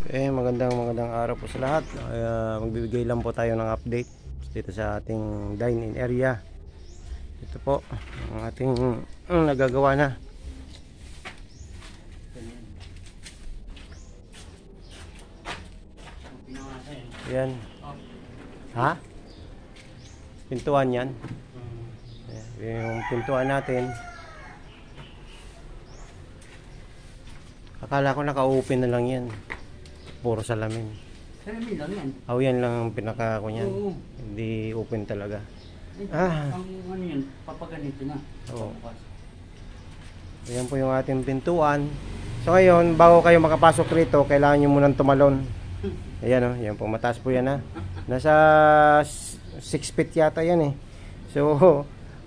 Magandang araw po sa lahat. Magbibigay lang po tayo ng update dito sa ating dine-in area. Ito po ang ating nagagawa na. Yan. Ha? Pintuan yan. Yung pintuan natin. Akala ko naka-open na lang yan. Puro salamin. Salamin lang yan. Yan lang ang pinaka ko niyan. Oo. Hindi open talaga. Ang ano yan, papaganito na. Oo. Ayan po yung ating pintuan. So ngayon, bago kayo makapasok rito, kailangan nyo munang tumalon. Ayan o, yan po, mataas po yan ha. Nasa 6 feet yata yan eh. So,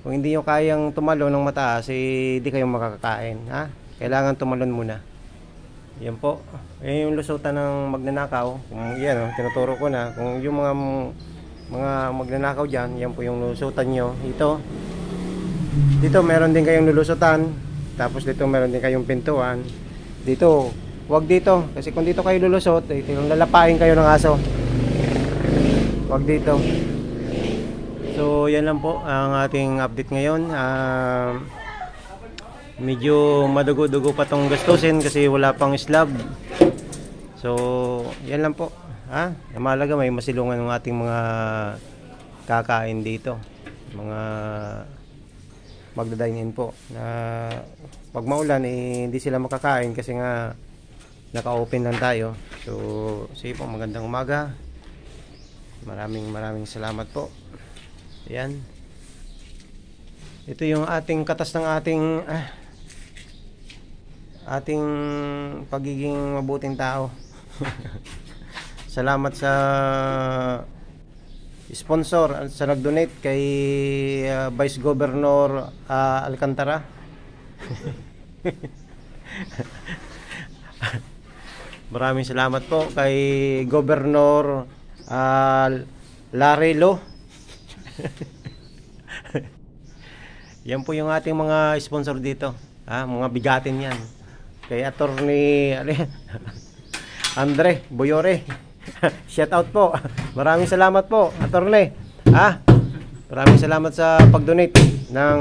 kung hindi nyo kayang tumalon ng mataas, hindi kayo makakakain ha. Kailangan tumalon muna. Yan po. Ayan yung lusutan ng magnanakaw. Kung yan o, tinuturo ko na. Kung yung mga magnanakaw dyan, yan po yung lusutan nyo. Dito meron din kayong lulusutan. Tapos dito meron din kayong pintuan. Dito, wag dito. Kasi kung dito kayo lulusot, yung lalapain kayo ng aso. Wag dito. So yan lang po ang ating update ngayon. Medyo madugo-dugo pa tong gastusin kasi wala pang slab. So yan lang po. Mahalaga may masilungan ng ating mga kakain dito, mga magda-dine-in po na pag maulan hindi sila makakain kasi nga naka-open lang tayo. So sige po, magandang umaga. Maraming salamat po. Ayan. Ito yung ating katas ng ating pagiging mabuting tao. Salamat sa sponsor sa nag-donate kay Vice Governor Alcantara. Maraming salamat po kay Governor Larelo. Yan po yung ating mga sponsor dito. Mga bigatin yan. Kay Attorney Andre Boyore. Shout out po. Maraming salamat po, Attorney. Maraming salamat sa pag-donate ng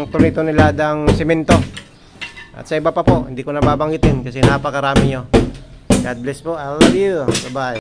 tonelada semento. At sa iba pa po, hindi ko nababanggitin kasi napakarami nyo. God bless po. I love you. Bye-bye.